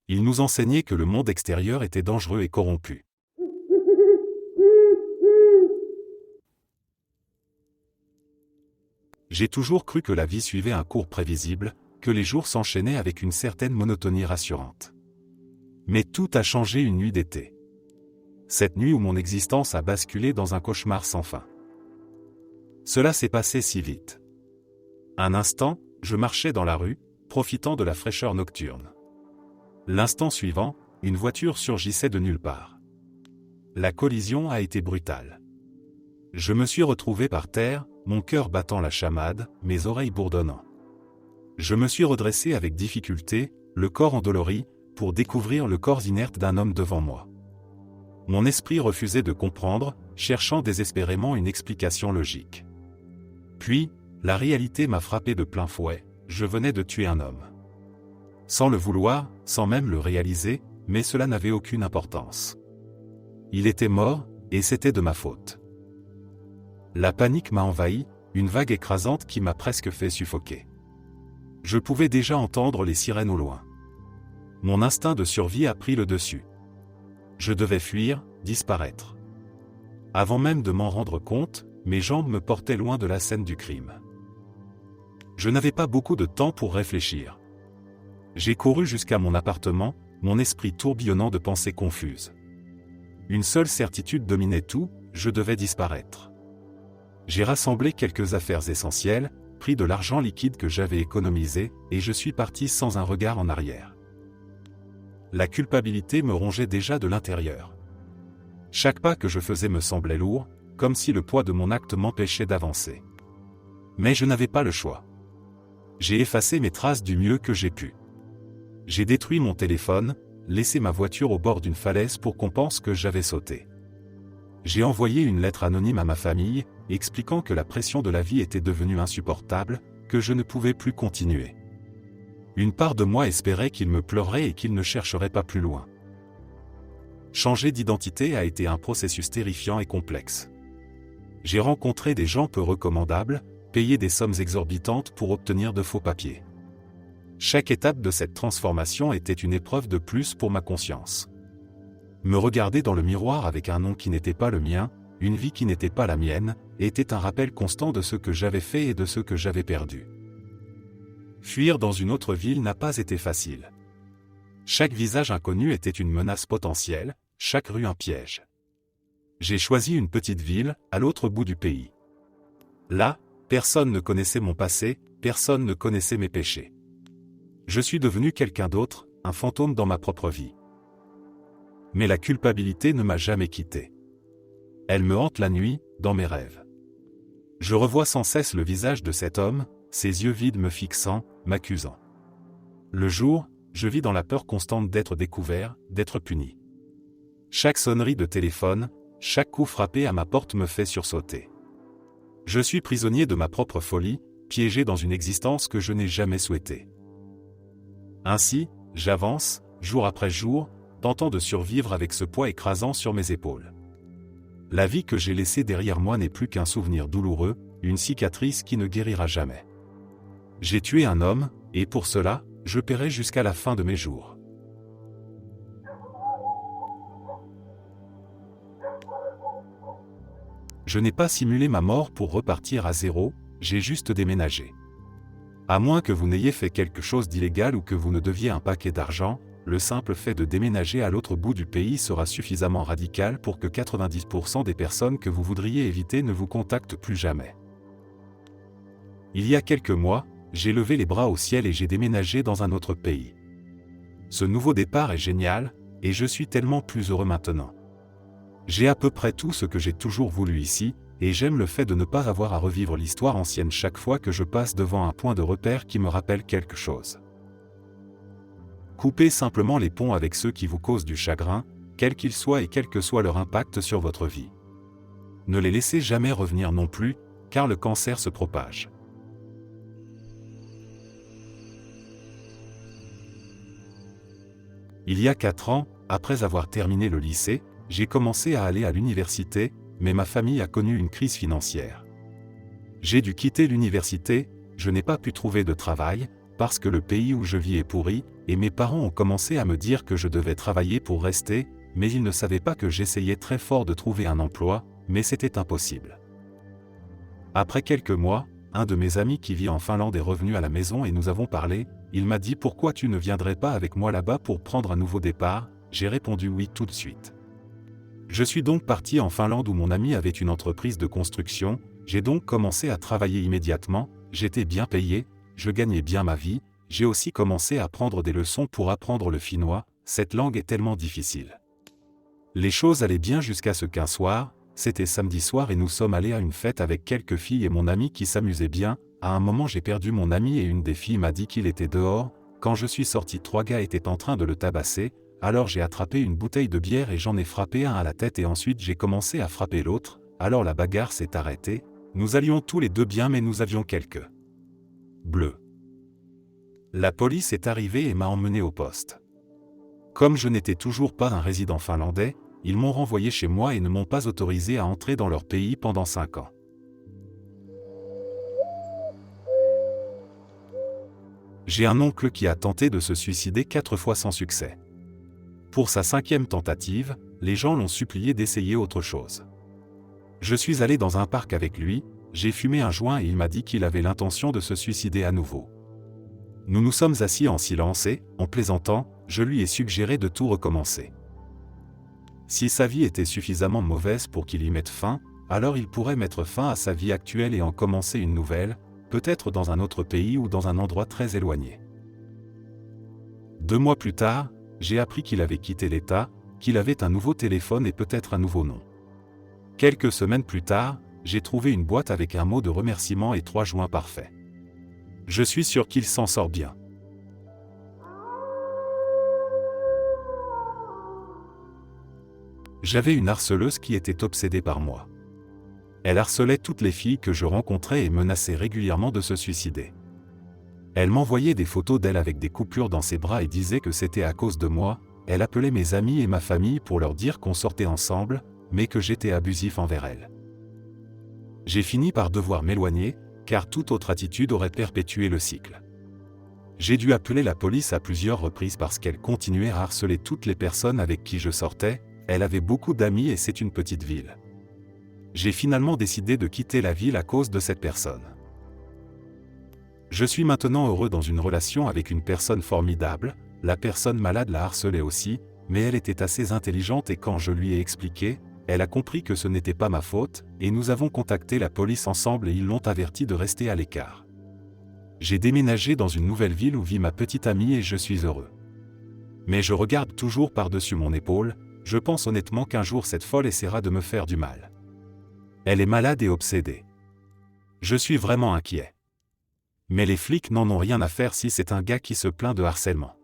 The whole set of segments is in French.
Il nous enseignait que le monde extérieur était dangereux et corrompu. J'ai toujours cru que la vie suivait un cours prévisible, que les jours s'enchaînaient avec une certaine monotonie rassurante. Mais tout a changé une nuit d'été. Cette nuit où mon existence a basculé dans un cauchemar sans fin. Cela s'est passé si vite. Un instant, je marchais dans la rue, profitant de la fraîcheur nocturne. L'instant suivant, une voiture surgissait de nulle part. La collision a été brutale. Je me suis retrouvé par terre, mon cœur battant la chamade, mes oreilles bourdonnant. Je me suis redressé avec difficulté, le corps endolori, pour découvrir le corps inerte d'un homme devant moi. Mon esprit refusait de comprendre, cherchant désespérément une explication logique. Puis, la réalité m'a frappé de plein fouet, je venais de tuer un homme. Sans le vouloir, sans même le réaliser, mais cela n'avait aucune importance. Il était mort, et c'était de ma faute. La panique m'a envahi, une vague écrasante qui m'a presque fait suffoquer. Je pouvais déjà entendre les sirènes au loin. Mon instinct de survie a pris le dessus. Je devais fuir, disparaître. Avant même de m'en rendre compte, mes jambes me portaient loin de la scène du crime. Je n'avais pas beaucoup de temps pour réfléchir. J'ai couru jusqu'à mon appartement, mon esprit tourbillonnant de pensées confuses. Une seule certitude dominait tout, je devais disparaître. J'ai rassemblé quelques affaires essentielles, pris de l'argent liquide que j'avais économisé, et je suis parti sans un regard en arrière. La culpabilité me rongeait déjà de l'intérieur. Chaque pas que je faisais me semblait lourd, comme si le poids de mon acte m'empêchait d'avancer. Mais je n'avais pas le choix. J'ai effacé mes traces du mieux que j'ai pu. J'ai détruit mon téléphone, laissé ma voiture au bord d'une falaise pour qu'on pense que j'avais sauté. J'ai envoyé une lettre anonyme à ma famille, expliquant que la pression de la vie était devenue insupportable, que je ne pouvais plus continuer. Une part de moi espérait qu'il me pleurerait et qu'il ne chercherait pas plus loin. Changer d'identité a été un processus terrifiant et complexe. J'ai rencontré des gens peu recommandables, payé des sommes exorbitantes pour obtenir de faux papiers. Chaque étape de cette transformation était une épreuve de plus pour ma conscience. Me regarder dans le miroir avec un nom qui n'était pas le mien, une vie qui n'était pas la mienne, était un rappel constant de ce que j'avais fait et de ce que j'avais perdu. Fuir dans une autre ville n'a pas été facile. Chaque visage inconnu était une menace potentielle, chaque rue un piège. J'ai choisi une petite ville, à l'autre bout du pays. Là, personne ne connaissait mon passé, personne ne connaissait mes péchés. Je suis devenu quelqu'un d'autre, un fantôme dans ma propre vie. Mais la culpabilité ne m'a jamais quitté. Elle me hante la nuit, dans mes rêves. Je revois sans cesse le visage de cet homme, ses yeux vides me fixant, m'accusant. Le jour, je vis dans la peur constante d'être découvert, d'être puni. Chaque sonnerie de téléphone, chaque coup frappé à ma porte me fait sursauter. Je suis prisonnier de ma propre folie, piégé dans une existence que je n'ai jamais souhaitée. Ainsi, j'avance, jour après jour, tentant de survivre avec ce poids écrasant sur mes épaules. La vie que j'ai laissée derrière moi n'est plus qu'un souvenir douloureux, une cicatrice qui ne guérira jamais. J'ai tué un homme, et pour cela, je paierai jusqu'à la fin de mes jours. Je n'ai pas simulé ma mort pour repartir à zéro, j'ai juste déménagé. À moins que vous n'ayez fait quelque chose d'illégal ou que vous ne deviez un paquet d'argent, le simple fait de déménager à l'autre bout du pays sera suffisamment radical pour que 90% des personnes que vous voudriez éviter ne vous contactent plus jamais. Il y a quelques mois, j'ai levé les bras au ciel et j'ai déménagé dans un autre pays. Ce nouveau départ est génial, et je suis tellement plus heureux maintenant. J'ai à peu près tout ce que j'ai toujours voulu ici, et j'aime le fait de ne pas avoir à revivre l'histoire ancienne chaque fois que je passe devant un point de repère qui me rappelle quelque chose. Coupez simplement les ponts avec ceux qui vous causent du chagrin, quels qu'ils soient et quel que soit leur impact sur votre vie. Ne les laissez jamais revenir non plus, car le cancer se propage. Il y a 4 ans, après avoir terminé le lycée, j'ai commencé à aller à l'université, mais ma famille a connu une crise financière. J'ai dû quitter l'université, je n'ai pas pu trouver de travail, parce que le pays où je vis est pourri, et mes parents ont commencé à me dire que je devais travailler pour rester, mais ils ne savaient pas que j'essayais très fort de trouver un emploi, mais c'était impossible. Après quelques mois, un de mes amis qui vit en Finlande est revenu à la maison et nous avons parlé. Il m'a dit pourquoi tu ne viendrais pas avec moi là-bas pour prendre un nouveau départ. J'ai répondu oui tout de suite. Je suis donc parti en Finlande où mon ami avait une entreprise de construction. J'ai donc commencé à travailler immédiatement, j'étais bien payé, je gagnais bien ma vie. J'ai aussi commencé à prendre des leçons pour apprendre le finnois, cette langue est tellement difficile. Les choses allaient bien jusqu'à ce qu'un soir, c'était samedi soir et nous sommes allés à une fête avec quelques filles et mon ami qui s'amusait bien. À un moment j'ai perdu mon ami et une des filles m'a dit qu'il était dehors. Quand je suis sorti, 3 gars étaient en train de le tabasser, alors j'ai attrapé une bouteille de bière et j'en ai frappé un à la tête et ensuite j'ai commencé à frapper l'autre, alors la bagarre s'est arrêtée. Nous allions tous les deux bien mais nous avions quelques bleus. La police est arrivée et m'a emmené au poste. Comme je n'étais toujours pas un résident finlandais, ils m'ont renvoyé chez moi et ne m'ont pas autorisé à entrer dans leur pays pendant 5 ans. J'ai un oncle qui a tenté de se suicider 4 fois sans succès. Pour sa 5e tentative, les gens l'ont supplié d'essayer autre chose. Je suis allé dans un parc avec lui, j'ai fumé un joint et il m'a dit qu'il avait l'intention de se suicider à nouveau. Nous nous sommes assis en silence et, en plaisantant, je lui ai suggéré de tout recommencer. Si sa vie était suffisamment mauvaise pour qu'il y mette fin, alors il pourrait mettre fin à sa vie actuelle et en commencer une nouvelle, peut-être dans un autre pays ou dans un endroit très éloigné. 2 mois plus tard, j'ai appris qu'il avait quitté l'État, qu'il avait un nouveau téléphone et peut-être un nouveau nom. Quelques semaines plus tard, j'ai trouvé une boîte avec un mot de remerciement et 3 joints parfaits. Je suis sûr qu'il s'en sort bien. J'avais une harceleuse qui était obsédée par moi. Elle harcelait toutes les filles que je rencontrais et menaçait régulièrement de se suicider. Elle m'envoyait des photos d'elle avec des coupures dans ses bras et disait que c'était à cause de moi. Elle appelait mes amis et ma famille pour leur dire qu'on sortait ensemble, mais que j'étais abusif envers elle. J'ai fini par devoir m'éloigner, car toute autre attitude aurait perpétué le cycle. J'ai dû appeler la police à plusieurs reprises parce qu'elle continuait à harceler toutes les personnes avec qui je sortais. Elle avait beaucoup d'amis et c'est une petite ville. J'ai finalement décidé de quitter la ville à cause de cette personne. Je suis maintenant heureux dans une relation avec une personne formidable. La personne malade la harcelait aussi, mais elle était assez intelligente et quand je lui ai expliqué, elle a compris que ce n'était pas ma faute, et nous avons contacté la police ensemble et ils l'ont averti de rester à l'écart. J'ai déménagé dans une nouvelle ville où vit ma petite amie et je suis heureux. Mais je regarde toujours par-dessus mon épaule, je pense honnêtement qu'un jour cette folle essaiera de me faire du mal. Elle est malade et obsédée. Je suis vraiment inquiet. Mais les flics n'en ont rien à faire si c'est un gars qui se plaint de harcèlement.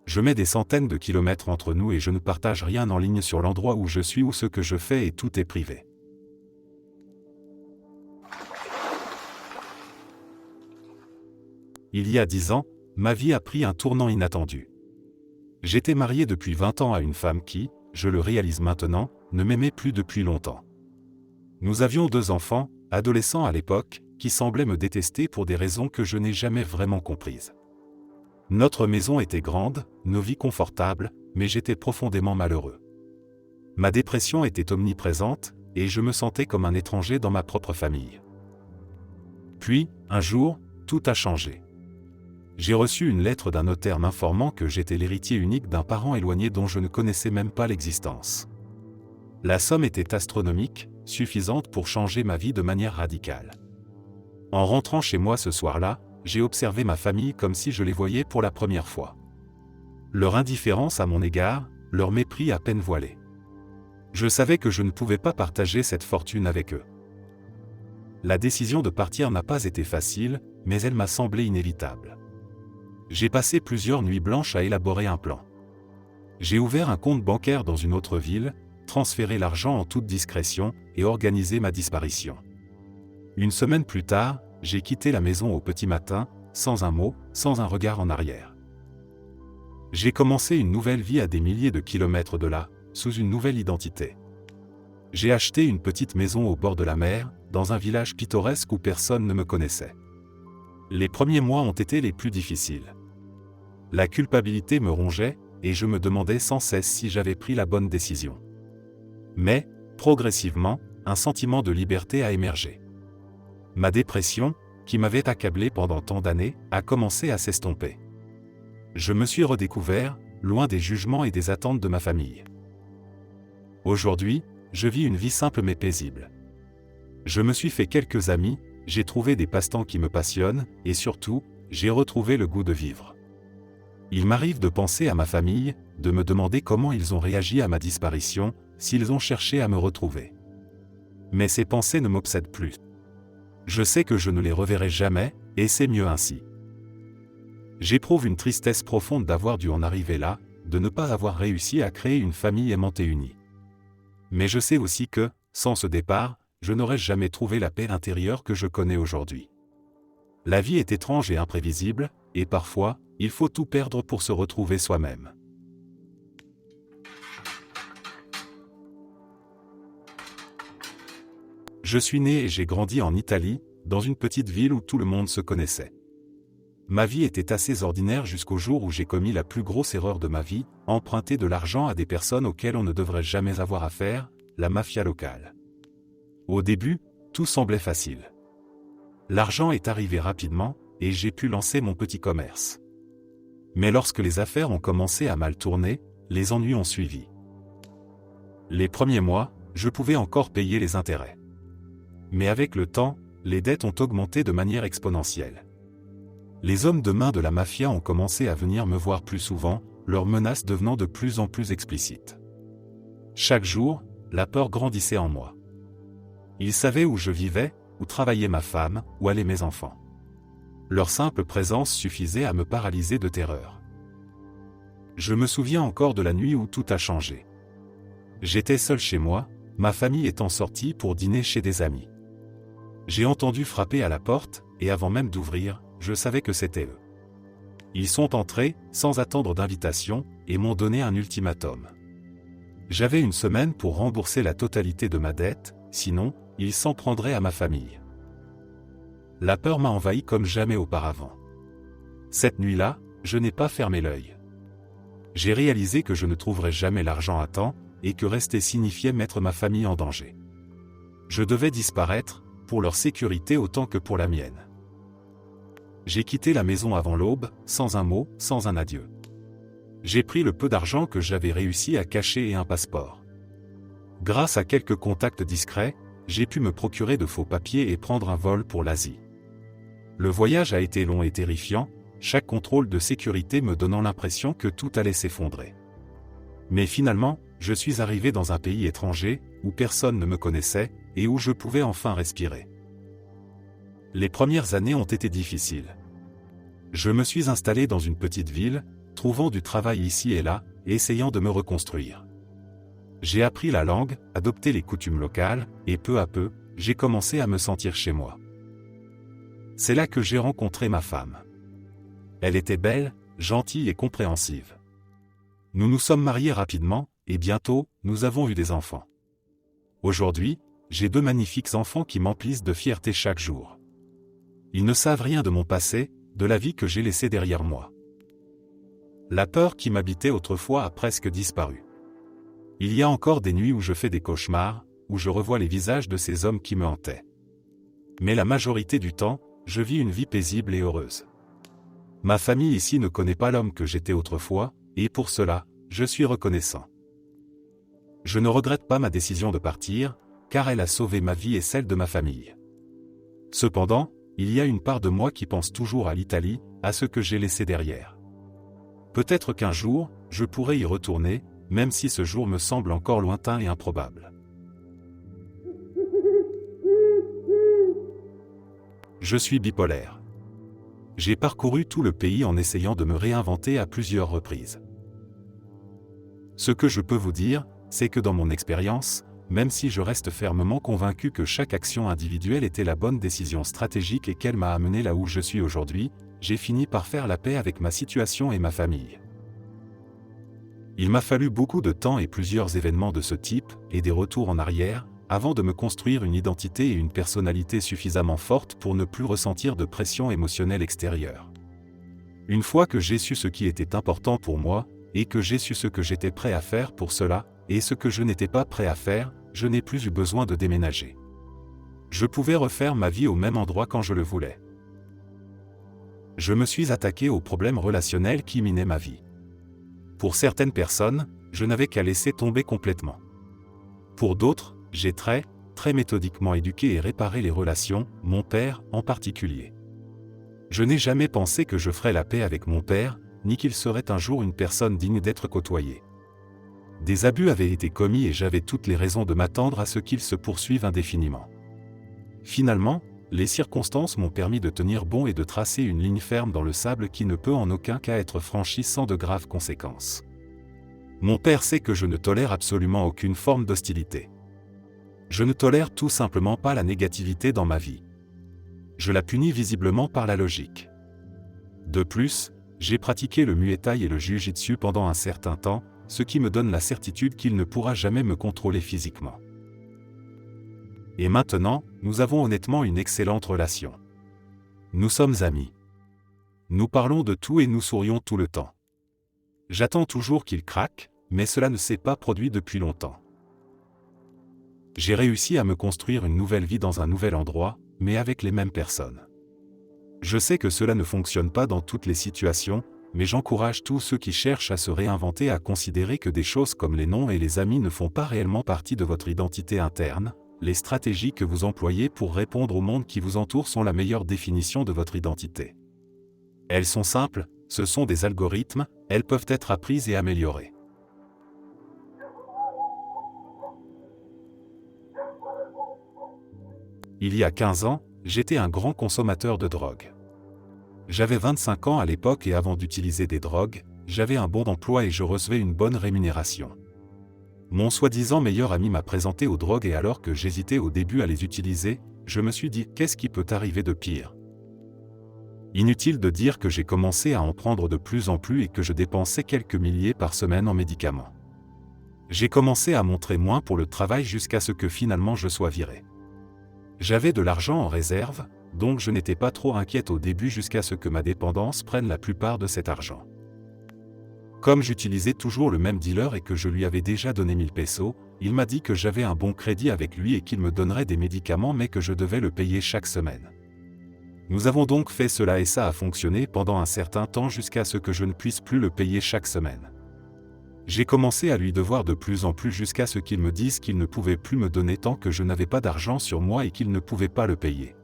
Je mets des centaines de kilomètres entre nous et je ne partage rien en ligne sur l'endroit où je suis ou ce que je fais et tout est privé. Il y a 10 ans, ma vie a pris un tournant inattendu. J'étais marié depuis 20 ans à une femme qui, je le réalise maintenant, ne m'aimait plus depuis longtemps. Nous avions 2 enfants, adolescents à l'époque, qui semblaient me détester pour des raisons que je n'ai jamais vraiment comprises. Notre maison était grande, nos vies confortables, mais j'étais profondément malheureux. Ma dépression était omniprésente, et je me sentais comme un étranger dans ma propre famille. Puis, un jour, tout a changé. J'ai reçu une lettre d'un notaire m'informant que j'étais l'héritier unique d'un parent éloigné dont je ne connaissais même pas l'existence. La somme était astronomique, suffisante pour changer ma vie de manière radicale. En rentrant chez moi ce soir-là, j'ai observé ma famille comme si je les voyais pour la première fois. Leur indifférence à mon égard, leur mépris à peine voilé. Je savais que je ne pouvais pas partager cette fortune avec eux. La décision de partir n'a pas été facile, mais elle m'a semblé inévitable. J'ai passé plusieurs nuits blanches à élaborer un plan. J'ai ouvert un compte bancaire dans une autre ville, transféré l'argent en toute discrétion et organisé ma disparition. Une semaine plus tard, j'ai quitté la maison au petit matin, sans un mot, sans un regard en arrière. J'ai commencé une nouvelle vie à des milliers de kilomètres de là, sous une nouvelle identité. J'ai acheté une petite maison au bord de la mer, dans un village pittoresque où personne ne me connaissait. Les premiers mois ont été les plus difficiles. La culpabilité me rongeait, et je me demandais sans cesse si j'avais pris la bonne décision. Mais, progressivement, un sentiment de liberté a émergé. Ma dépression, qui m'avait accablé pendant tant d'années, a commencé à s'estomper. Je me suis redécouvert, loin des jugements et des attentes de ma famille. Aujourd'hui, je vis une vie simple mais paisible. Je me suis fait quelques amis, j'ai trouvé des passe-temps qui me passionnent, et surtout, j'ai retrouvé le goût de vivre. Il m'arrive de penser à ma famille, de me demander comment ils ont réagi à ma disparition, s'ils ont cherché à me retrouver. Mais ces pensées ne m'obsèdent plus. Je sais que je ne les reverrai jamais, et c'est mieux ainsi. J'éprouve une tristesse profonde d'avoir dû en arriver là, de ne pas avoir réussi à créer une famille aimante et unie. Mais je sais aussi que, sans ce départ, je n'aurais jamais trouvé la paix intérieure que je connais aujourd'hui. La vie est étrange et imprévisible, et parfois, il faut tout perdre pour se retrouver soi-même. Je suis né et j'ai grandi en Italie, dans une petite ville où tout le monde se connaissait. Ma vie était assez ordinaire jusqu'au jour où j'ai commis la plus grosse erreur de ma vie, emprunter de l'argent à des personnes auxquelles on ne devrait jamais avoir affaire, la mafia locale. Au début, tout semblait facile. L'argent est arrivé rapidement, et j'ai pu lancer mon petit commerce. Mais lorsque les affaires ont commencé à mal tourner, les ennuis ont suivi. Les premiers mois, je pouvais encore payer les intérêts. Mais avec le temps, les dettes ont augmenté de manière exponentielle. Les hommes de main de la mafia ont commencé à venir me voir plus souvent, leurs menaces devenant de plus en plus explicites. Chaque jour, la peur grandissait en moi. Ils savaient où je vivais, où travaillait ma femme, où allaient mes enfants. Leur simple présence suffisait à me paralyser de terreur. Je me souviens encore de la nuit où tout a changé. J'étais seul chez moi, ma famille étant sortie pour dîner chez des amis. J'ai entendu frapper à la porte, et avant même d'ouvrir, je savais que c'était eux. Ils sont entrés, sans attendre d'invitation, et m'ont donné un ultimatum. J'avais une semaine pour rembourser la totalité de ma dette, sinon, ils s'en prendraient à ma famille. La peur m'a envahi comme jamais auparavant. Cette nuit-là, je n'ai pas fermé l'œil. J'ai réalisé que je ne trouverais jamais l'argent à temps, et que rester signifiait mettre ma famille en danger. Je devais disparaître, pour leur sécurité autant que pour la mienne. J'ai quitté la maison avant l'aube, sans un mot, sans un adieu. J'ai pris le peu d'argent que j'avais réussi à cacher et un passeport. Grâce à quelques contacts discrets, j'ai pu me procurer de faux papiers et prendre un vol pour l'Asie. Le voyage a été long et terrifiant, chaque contrôle de sécurité me donnant l'impression que tout allait s'effondrer. Mais finalement, je suis arrivé dans un pays étranger, où personne ne me connaissait, et où je pouvais enfin respirer. Les premières années ont été difficiles. Je me suis installé dans une petite ville, trouvant du travail ici et là, et essayant de me reconstruire. J'ai appris la langue, adopté les coutumes locales, et peu à peu, j'ai commencé à me sentir chez moi. C'est là que j'ai rencontré ma femme. Elle était belle, gentille et compréhensive. Nous nous sommes mariés rapidement, et bientôt, nous avons eu des enfants. Aujourd'hui, j'ai 2 magnifiques enfants qui m'emplissent de fierté chaque jour. Ils ne savent rien de mon passé, de la vie que j'ai laissée derrière moi. La peur qui m'habitait autrefois a presque disparu. Il y a encore des nuits où je fais des cauchemars, où je revois les visages de ces hommes qui me hantaient. Mais la majorité du temps, je vis une vie paisible et heureuse. Ma famille ici ne connaît pas l'homme que j'étais autrefois, et pour cela, je suis reconnaissant. Je ne regrette pas ma décision de partir, car elle a sauvé ma vie et celle de ma famille. Cependant, il y a une part de moi qui pense toujours à l'Italie, à ce que j'ai laissé derrière. Peut-être qu'un jour, je pourrai y retourner, même si ce jour me semble encore lointain et improbable. Je suis bipolaire. J'ai parcouru tout le pays en essayant de me réinventer à plusieurs reprises. Ce que je peux vous dire, c'est que dans mon expérience, même si je reste fermement convaincu que chaque action individuelle était la bonne décision stratégique et qu'elle m'a amené là où je suis aujourd'hui, j'ai fini par faire la paix avec ma situation et ma famille. Il m'a fallu beaucoup de temps et plusieurs événements de ce type, et des retours en arrière, avant de me construire une identité et une personnalité suffisamment fortes pour ne plus ressentir de pression émotionnelle extérieure. Une fois que j'ai su ce qui était important pour moi, et que j'ai su ce que j'étais prêt à faire pour cela, et ce que je n'étais pas prêt à faire, je n'ai plus eu besoin de déménager. Je pouvais refaire ma vie au même endroit quand je le voulais. Je me suis attaqué aux problèmes relationnels qui minaient ma vie. Pour certaines personnes, je n'avais qu'à laisser tomber complètement. Pour d'autres, j'ai très méthodiquement éduqué et réparé les relations, mon père en particulier. Je n'ai jamais pensé que je ferais la paix avec mon père, ni qu'il serait un jour une personne digne d'être côtoyée. Des abus avaient été commis et j'avais toutes les raisons de m'attendre à ce qu'ils se poursuivent indéfiniment. Finalement, les circonstances m'ont permis de tenir bon et de tracer une ligne ferme dans le sable qui ne peut en aucun cas être franchie sans de graves conséquences. Mon père sait que je ne tolère absolument aucune forme d'hostilité. Je ne tolère tout simplement pas la négativité dans ma vie. Je la punis visiblement par la logique. De plus, j'ai pratiqué le Muay Thai et le Jiu-Jitsu pendant un certain temps, ce qui me donne la certitude qu'il ne pourra jamais me contrôler physiquement. Et maintenant, nous avons honnêtement une excellente relation. Nous sommes amis. Nous parlons de tout et nous sourions tout le temps. J'attends toujours qu'il craque, mais cela ne s'est pas produit depuis longtemps. J'ai réussi à me construire une nouvelle vie dans un nouvel endroit, mais avec les mêmes personnes. Je sais que cela ne fonctionne pas dans toutes les situations, mais j'encourage tous ceux qui cherchent à se réinventer à considérer que des choses comme les noms et les amis ne font pas réellement partie de votre identité interne. Les stratégies que vous employez pour répondre au monde qui vous entoure sont la meilleure définition de votre identité. Elles sont simples, ce sont des algorithmes, elles peuvent être apprises et améliorées. Il y a 15 ans, j'étais un grand consommateur de drogue. J'avais 25 ans à l'époque et avant d'utiliser des drogues, j'avais un bon emploi et je recevais une bonne rémunération. Mon soi-disant meilleur ami m'a présenté aux drogues et alors que j'hésitais au début à les utiliser, je me suis dit « qu'est-ce qui peut arriver de pire ?» Inutile de dire que j'ai commencé à en prendre de plus en plus et que je dépensais quelques milliers par semaine en médicaments. J'ai commencé à montrer moins pour le travail jusqu'à ce que finalement je sois viré. J'avais de l'argent en réserve, donc je n'étais pas trop inquiète au début jusqu'à ce que ma dépendance prenne la plupart de cet argent. Comme j'utilisais toujours le même dealer et que je lui avais déjà donné 1000 pesos, il m'a dit que j'avais un bon crédit avec lui et qu'il me donnerait des médicaments mais que je devais le payer chaque semaine. Nous avons donc fait cela et ça a fonctionné pendant un certain temps jusqu'à ce que je ne puisse plus le payer chaque semaine. J'ai commencé à lui devoir de plus en plus jusqu'à ce qu'il me dise qu'il ne pouvait plus me donner tant que je n'avais pas d'argent sur moi et qu'il ne pouvait pas le payer.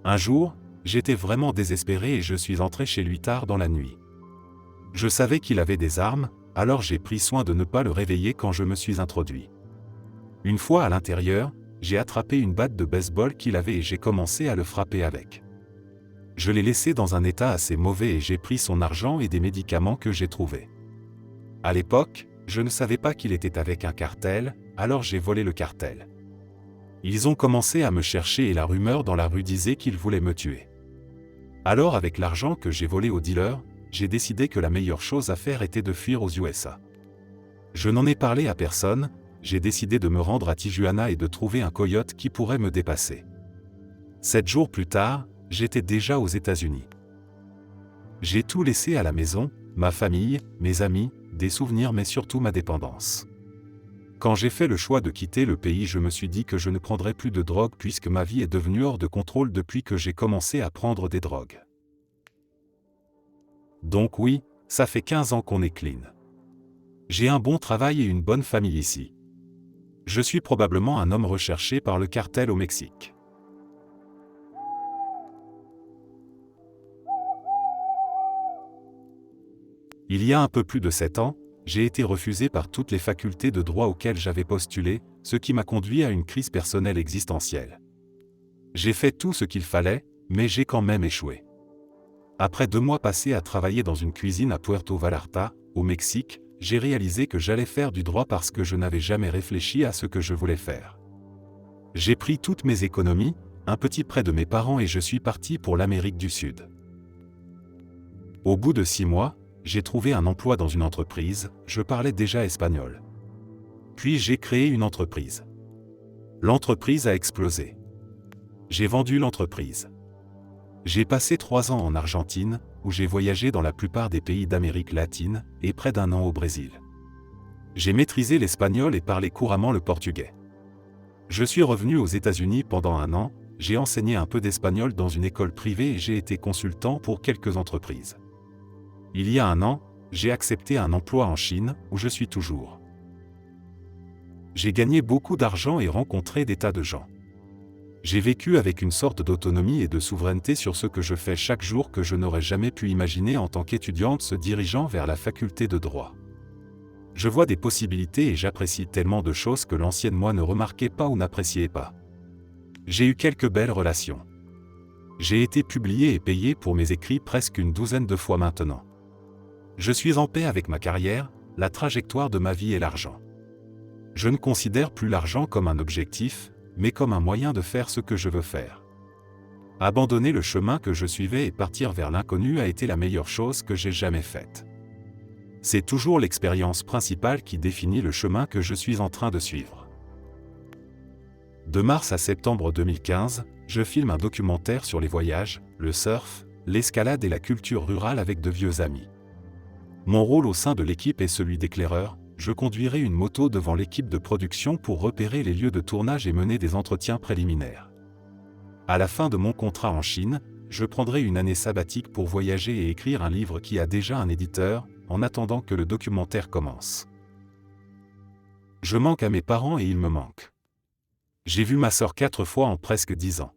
Un jour, j'étais vraiment désespéré et je suis entré chez lui tard dans la nuit. Je savais qu'il avait des armes, alors j'ai pris soin de ne pas le réveiller quand je me suis introduit. Une fois à l'intérieur, j'ai attrapé une batte de baseball qu'il avait et j'ai commencé à le frapper avec. Je l'ai laissé dans un état assez mauvais et j'ai pris son argent et des médicaments que j'ai trouvés. À l'époque, je ne savais pas qu'il était avec un cartel, alors j'ai volé le cartel. Ils ont commencé à me chercher et la rumeur dans la rue disait qu'ils voulaient me tuer. Alors avec l'argent que j'ai volé au dealer, j'ai décidé que la meilleure chose à faire était de fuir aux USA. Je n'en ai parlé à personne, j'ai décidé de me rendre à Tijuana et de trouver un coyote qui pourrait me dépasser. 7 jours plus tard, j'étais déjà aux États-Unis. J'ai tout laissé à la maison, ma famille, mes amis, des souvenirs mais surtout ma dépendance. Quand j'ai fait le choix de quitter le pays, je me suis dit que je ne prendrais plus de drogue puisque ma vie est devenue hors de contrôle depuis que j'ai commencé à prendre des drogues. Donc oui, ça fait 15 ans qu'on est clean. J'ai un bon travail et une bonne famille ici. Je suis probablement un homme recherché par le cartel au Mexique. Il y a un peu plus de 7 ans, j'ai été refusé par toutes les facultés de droit auxquelles j'avais postulé, ce qui m'a conduit à une crise personnelle existentielle. J'ai fait tout ce qu'il fallait, mais j'ai quand même échoué. Après 2 mois passés à travailler dans une cuisine à Puerto Vallarta, au Mexique, j'ai réalisé que j'allais faire du droit parce que je n'avais jamais réfléchi à ce que je voulais faire. J'ai pris toutes mes économies, un petit prêt de mes parents et je suis parti pour l'Amérique du Sud. Au bout de 6 mois, j'ai trouvé un emploi dans une entreprise, je parlais déjà espagnol. Puis j'ai créé une entreprise. L'entreprise a explosé. J'ai vendu l'entreprise. J'ai passé 3 ans en Argentine, où j'ai voyagé dans la plupart des pays d'Amérique latine, et près d'1 an au Brésil. J'ai maîtrisé l'espagnol et parlais couramment le portugais. Je suis revenu aux États-Unis pendant 1 an, j'ai enseigné un peu d'espagnol dans une école privée et j'ai été consultant pour quelques entreprises. Il y a 1 an, j'ai accepté un emploi en Chine, où je suis toujours. J'ai gagné beaucoup d'argent et rencontré des tas de gens. J'ai vécu avec une sorte d'autonomie et de souveraineté sur ce que je fais chaque jour que je n'aurais jamais pu imaginer en tant qu'étudiante se dirigeant vers la faculté de droit. Je vois des possibilités et j'apprécie tellement de choses que l'ancienne moi ne remarquait pas ou n'appréciait pas. J'ai eu quelques belles relations. J'ai été publié et payé pour mes écrits presque une 12aine de fois maintenant. Je suis en paix avec ma carrière, la trajectoire de ma vie et l'argent. Je ne considère plus l'argent comme un objectif, mais comme un moyen de faire ce que je veux faire. Abandonner le chemin que je suivais et partir vers l'inconnu a été la meilleure chose que j'ai jamais faite. C'est toujours l'expérience principale qui définit le chemin que je suis en train de suivre. De mars à septembre 2015, je filme un documentaire sur les voyages, le surf, l'escalade et la culture rurale avec de vieux amis. Mon rôle au sein de l'équipe est celui d'éclaireur. Je conduirai une moto devant l'équipe de production pour repérer les lieux de tournage et mener des entretiens préliminaires. À la fin de mon contrat en Chine, je prendrai une année sabbatique pour voyager et écrire un livre qui a déjà un éditeur, en attendant que le documentaire commence. Je manque à mes parents et ils me manquent. J'ai vu ma sœur 4 fois en presque 10 ans.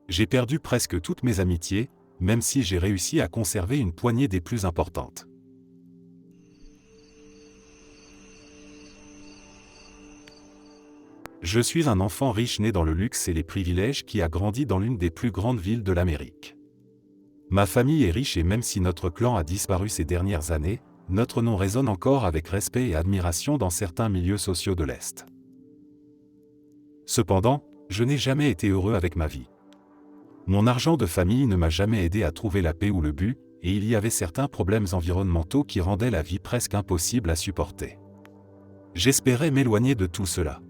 J'ai perdu presque toutes mes amitiés, même si j'ai réussi à conserver une poignée des plus importantes. Je suis un enfant riche né dans le luxe et les privilèges qui a grandi dans l'une des plus grandes villes de l'Amérique. Ma famille est riche et même si notre clan a disparu ces dernières années, notre nom résonne encore avec respect et admiration dans certains milieux sociaux de l'Est. Cependant, je n'ai jamais été heureux avec ma vie. Mon argent de famille ne m'a jamais aidé à trouver la paix ou le but, et il y avait certains problèmes environnementaux qui rendaient la vie presque impossible à supporter. J'espérais m'éloigner de tout cela.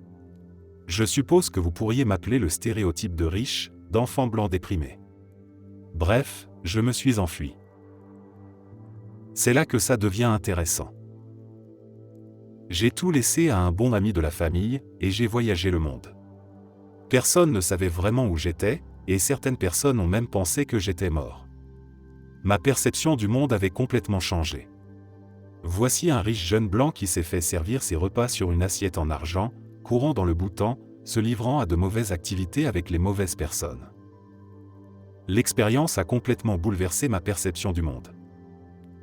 Je suppose que vous pourriez m'appeler le stéréotype de riche, d'enfant blanc déprimé. Bref, je me suis enfui. C'est là que ça devient intéressant. J'ai tout laissé à un bon ami de la famille, et j'ai voyagé le monde. Personne ne savait vraiment où j'étais, et certaines personnes ont même pensé que j'étais mort. Ma perception du monde avait complètement changé. Voici un riche jeune blanc qui s'est fait servir ses repas sur une assiette en argent, courant dans le Bhoutan, se livrant à de mauvaises activités avec les mauvaises personnes. L'expérience a complètement bouleversé ma perception du monde.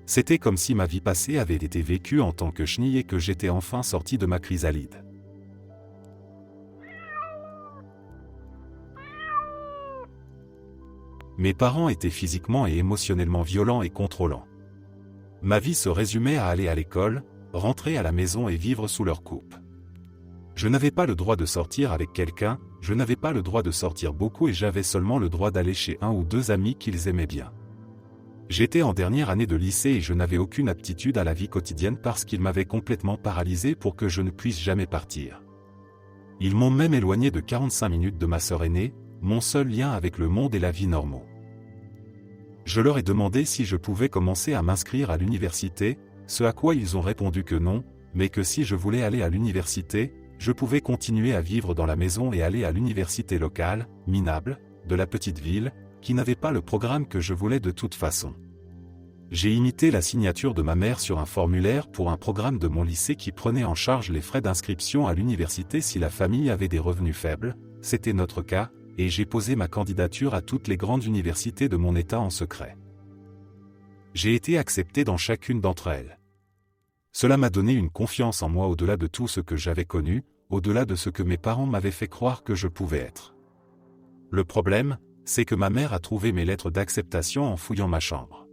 C'était comme si ma vie passée avait été vécue en tant que chenille et que j'étais enfin sorti de ma chrysalide. Mes parents étaient physiquement et émotionnellement violents et contrôlants. Ma vie se résumait à aller à l'école, rentrer à la maison et vivre sous leur coupe. Je n'avais pas le droit de sortir avec quelqu'un, je n'avais pas le droit de sortir beaucoup et j'avais seulement le droit d'aller chez 1 ou 2 amis qu'ils aimaient bien. J'étais en dernière année de lycée et je n'avais aucune aptitude à la vie quotidienne parce qu'ils m'avaient complètement paralysé pour que je ne puisse jamais partir. Ils m'ont même éloigné de 45 minutes de ma sœur aînée, mon seul lien avec le monde et la vie normaux. Je leur ai demandé si je pouvais commencer à m'inscrire à l'université, ce à quoi ils ont répondu que non, mais que si je voulais aller à l'université, je pouvais continuer à vivre dans la maison et aller à l'université locale, minable, de la petite ville, qui n'avait pas le programme que je voulais de toute façon. J'ai imité la signature de ma mère sur un formulaire pour un programme de mon lycée qui prenait en charge les frais d'inscription à l'université si la famille avait des revenus faibles, c'était notre cas, et j'ai posé ma candidature à toutes les grandes universités de mon état en secret. J'ai été accepté dans chacune d'entre elles. Cela m'a donné une confiance en moi au-delà de tout ce que j'avais connu, au-delà de ce que mes parents m'avaient fait croire que je pouvais être. Le problème, c'est que ma mère a trouvé mes lettres d'acceptation en fouillant ma chambre.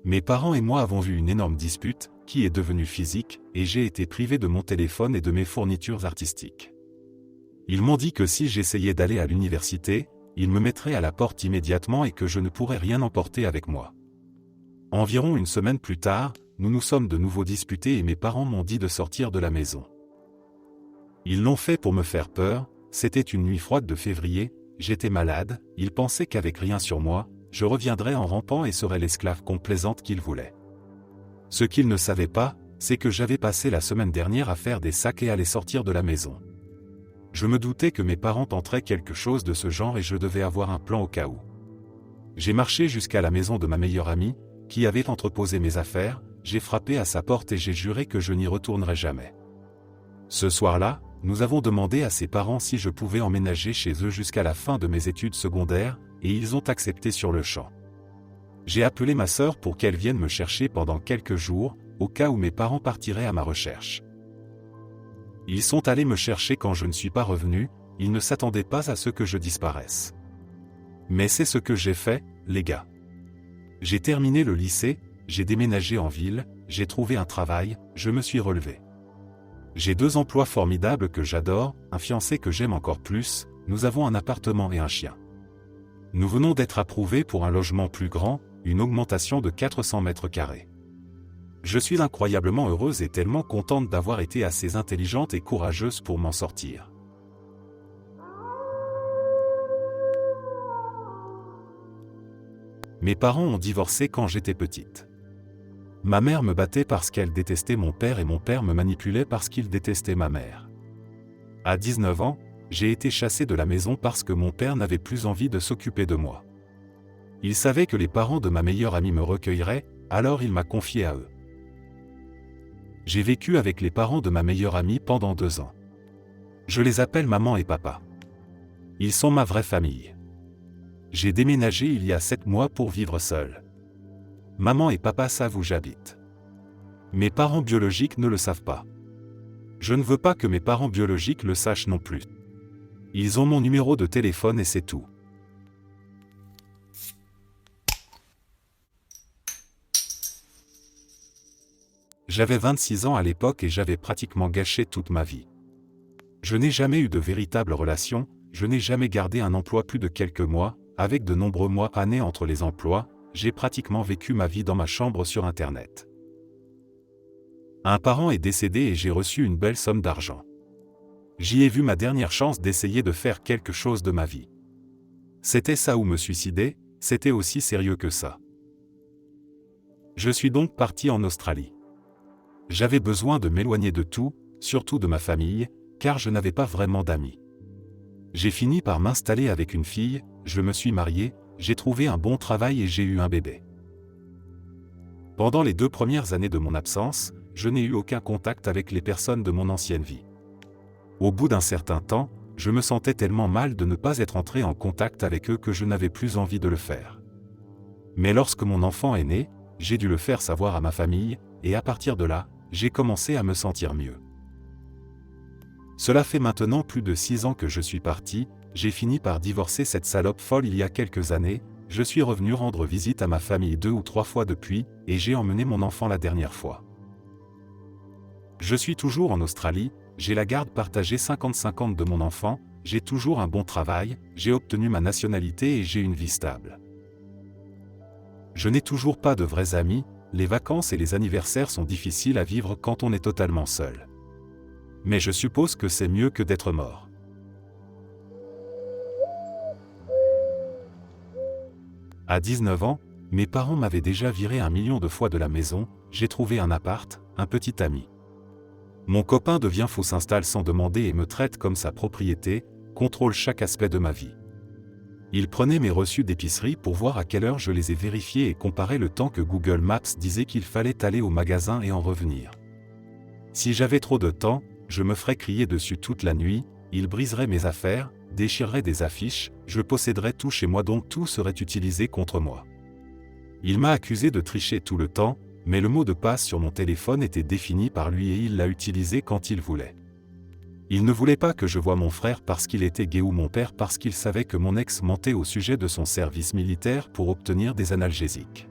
Mes parents et moi avons vu une énorme dispute, qui est devenue physique, et j'ai été privé de mon téléphone et de mes fournitures artistiques. Ils m'ont dit que si j'essayais d'aller à l'université, ils me mettraient à la porte immédiatement et que je ne pourrais rien emporter avec moi. Environ une semaine plus tard, nous nous sommes de nouveau disputés et mes parents m'ont dit de sortir de la maison. Ils l'ont fait pour me faire peur, c'était une nuit froide de février, j'étais malade, il pensait qu'avec rien sur moi, je reviendrais en rampant et serais l'esclave complaisante qu'il voulait. Ce qu'il ne savait pas, c'est que j'avais passé la semaine dernière à faire des sacs et à les sortir de la maison. Je me doutais que mes parents tenteraient quelque chose de ce genre et je devais avoir un plan au cas où. J'ai marché jusqu'à la maison de ma meilleure amie, qui avait entreposé mes affaires, j'ai frappé à sa porte et j'ai juré que je n'y retournerais jamais. Ce soir-là, nous avons demandé à ses parents si je pouvais emménager chez eux jusqu'à la fin de mes études secondaires, et ils ont accepté sur le champ. J'ai appelé ma sœur pour qu'elle vienne me chercher pendant quelques jours, au cas où mes parents partiraient à ma recherche. Ils sont allés me chercher quand je ne suis pas revenu, ils ne s'attendaient pas à ce que je disparaisse. Mais c'est ce que j'ai fait, les gars. J'ai terminé le lycée, j'ai déménagé en ville, j'ai trouvé un travail, je me suis relevé. J'ai 2 emplois formidables que j'adore, un fiancé que j'aime encore plus, nous avons un appartement et un chien. Nous venons d'être approuvés pour un logement plus grand, une augmentation de 400 mètres carrés. Je suis incroyablement heureuse et tellement contente d'avoir été assez intelligente et courageuse pour m'en sortir. Mes parents ont divorcé quand j'étais petite. Ma mère me battait parce qu'elle détestait mon père et mon père me manipulait parce qu'il détestait ma mère. À 19 ans, j'ai été chassé de la maison parce que mon père n'avait plus envie de s'occuper de moi. Il savait que les parents de ma meilleure amie me recueilleraient, alors il m'a confié à eux. J'ai vécu avec les parents de ma meilleure amie pendant 2 ans. Je les appelle maman et papa. Ils sont ma vraie famille. J'ai déménagé il y a 7 mois pour vivre seul. Maman et papa savent où j'habite. Mes parents biologiques ne le savent pas. Je ne veux pas que mes parents biologiques le sachent non plus. Ils ont mon numéro de téléphone et c'est tout. J'avais 26 ans à l'époque et j'avais pratiquement gâché toute ma vie. Je n'ai jamais eu de véritable relation, je n'ai jamais gardé un emploi plus de quelques mois, avec de nombreux mois années entre les emplois, j'ai pratiquement vécu ma vie dans ma chambre sur Internet. Un parent est décédé et j'ai reçu une belle somme d'argent. J'y ai vu ma dernière chance d'essayer de faire quelque chose de ma vie. C'était ça ou me suicider, c'était aussi sérieux que ça. Je suis donc parti en Australie. J'avais besoin de m'éloigner de tout, surtout de ma famille, car je n'avais pas vraiment d'amis. J'ai fini par m'installer avec une fille, je me suis marié, j'ai trouvé un bon travail et j'ai eu un bébé. Pendant les 2 premières années de mon absence, je n'ai eu aucun contact avec les personnes de mon ancienne vie. Au bout d'un certain temps, je me sentais tellement mal de ne pas être entré en contact avec eux que je n'avais plus envie de le faire. Mais lorsque mon enfant est né, j'ai dû le faire savoir à ma famille, et à partir de là, j'ai commencé à me sentir mieux. Cela fait maintenant plus de 6 ans que je suis parti, j'ai fini par divorcer cette salope folle il y a quelques années, je suis revenu rendre visite à ma famille 2 ou 3 fois depuis, et j'ai emmené mon enfant la dernière fois. Je suis toujours en Australie, j'ai la garde partagée 50-50 de mon enfant, j'ai toujours un bon travail, j'ai obtenu ma nationalité et j'ai une vie stable. Je n'ai toujours pas de vrais amis, les vacances et les anniversaires sont difficiles à vivre quand on est totalement seul. Mais je suppose que c'est mieux que d'être mort. À 19 ans, mes parents m'avaient déjà viré 1 million de fois de la maison, j'ai trouvé un appart, un petit ami. Mon copain devient fou, s'installe sans demander et me traite comme sa propriété, contrôle chaque aspect de ma vie. Il prenait mes reçus d'épicerie pour voir à quelle heure je les ai vérifiés et comparait le temps que Google Maps disait qu'il fallait aller au magasin et en revenir. Si j'avais trop de temps, je me ferais crier dessus toute la nuit, il briserait mes affaires, déchirerait des affiches, je posséderais tout chez moi donc tout serait utilisé contre moi. Il m'a accusé de tricher tout le temps, mais le mot de passe sur mon téléphone était défini par lui et il l'a utilisé quand il voulait. Il ne voulait pas que je voie mon frère parce qu'il était gay ou mon père parce qu'il savait que mon ex mentait au sujet de son service militaire pour obtenir des analgésiques.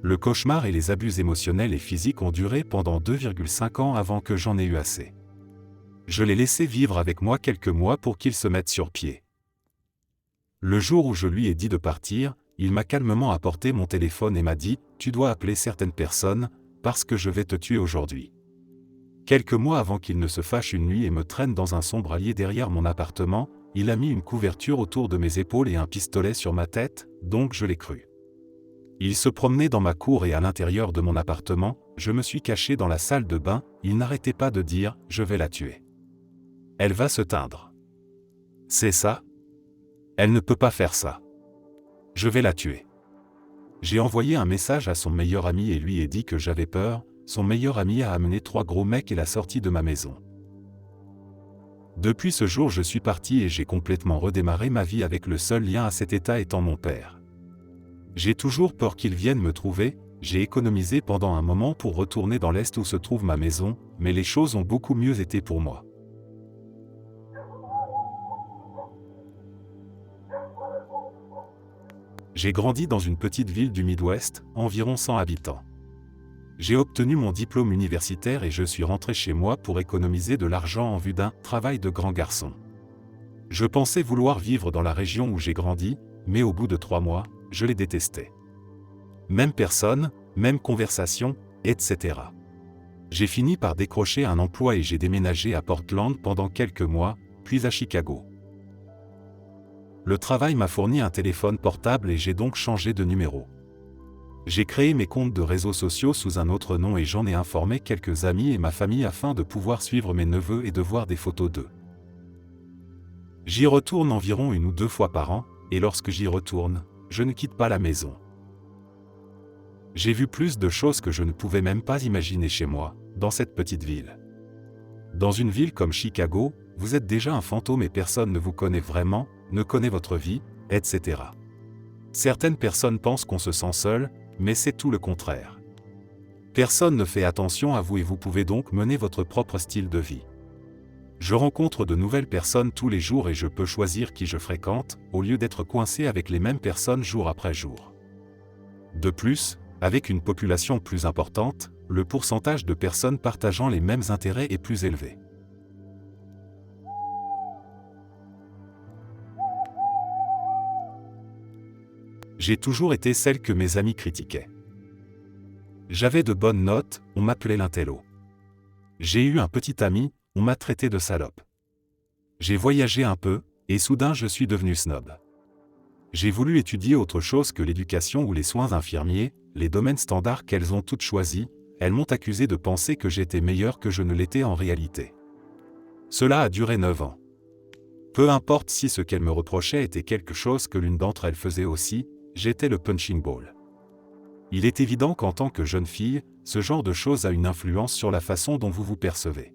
Le cauchemar et les abus émotionnels et physiques ont duré pendant 2,5 ans avant que j'en ai eu assez. Je l'ai laissé vivre avec moi quelques mois pour qu'il se mette sur pied. Le jour où je lui ai dit de partir, il m'a calmement apporté mon téléphone et m'a dit « Tu dois appeler certaines personnes, parce que je vais te tuer aujourd'hui. » Quelques mois avant qu'il ne se fâche une nuit et me traîne dans un sombre allée derrière mon appartement, il a mis une couverture autour de mes épaules et un pistolet sur ma tête, donc je l'ai cru. Il se promenait dans ma cour et à l'intérieur de mon appartement, je me suis caché dans la salle de bain, il n'arrêtait pas de dire « je vais la tuer. Elle va se teindre. C'est ça ? Elle ne peut pas faire ça. Je vais la tuer. » J'ai envoyé un message à son meilleur ami et lui ai dit que j'avais peur. Son meilleur ami a amené 3 gros mecs et l'a sorti de ma maison. Depuis ce jour je suis parti et j'ai complètement redémarré ma vie avec le seul lien à cet état étant mon père. J'ai toujours peur qu'il vienne me trouver, j'ai économisé pendant un moment pour retourner dans l'Est où se trouve ma maison, mais les choses ont beaucoup mieux été pour moi. J'ai grandi dans une petite ville du Midwest, environ 100 habitants. J'ai obtenu mon diplôme universitaire et je suis rentré chez moi pour économiser de l'argent en vue d'un travail de grand garçon. Je pensais vouloir vivre dans la région où j'ai grandi, mais au bout de 3 mois, je les détestais. Même personne, même conversation, etc. J'ai fini par décrocher un emploi et j'ai déménagé à Portland pendant quelques mois, puis à Chicago. Le travail m'a fourni un téléphone portable et j'ai donc changé de numéro. J'ai créé mes comptes de réseaux sociaux sous un autre nom et j'en ai informé quelques amis et ma famille afin de pouvoir suivre mes neveux et de voir des photos d'eux. J'y retourne environ 1 ou 2 fois par an, et lorsque j'y retourne, je ne quitte pas la maison. J'ai vu plus de choses que je ne pouvais même pas imaginer chez moi, dans cette petite ville. Dans une ville comme Chicago, vous êtes déjà un fantôme et personne ne vous connaît vraiment, ne connaît votre vie, etc. Certaines personnes pensent qu'on se sent seul, mais c'est tout le contraire. Personne ne fait attention à vous et vous pouvez donc mener votre propre style de vie. Je rencontre de nouvelles personnes tous les jours et je peux choisir qui je fréquente, au lieu d'être coincé avec les mêmes personnes jour après jour. De plus, avec une population plus importante, le pourcentage de personnes partageant les mêmes intérêts est plus élevé. J'ai toujours été celle que mes amis critiquaient. J'avais de bonnes notes, on m'appelait l'intello. J'ai eu un petit ami, on m'a traité de salope. J'ai voyagé un peu, et soudain je suis devenu snob. J'ai voulu étudier autre chose que l'éducation ou les soins infirmiers, les domaines standards qu'elles ont toutes choisis, elles m'ont accusé de penser que j'étais meilleur que je ne l'étais en réalité. Cela a duré 9 ans. Peu importe si ce qu'elles me reprochaient était quelque chose que l'une d'entre elles faisait aussi, j'étais le punching ball. Il est évident qu'en tant que jeune fille, ce genre de choses a une influence sur la façon dont vous vous percevez.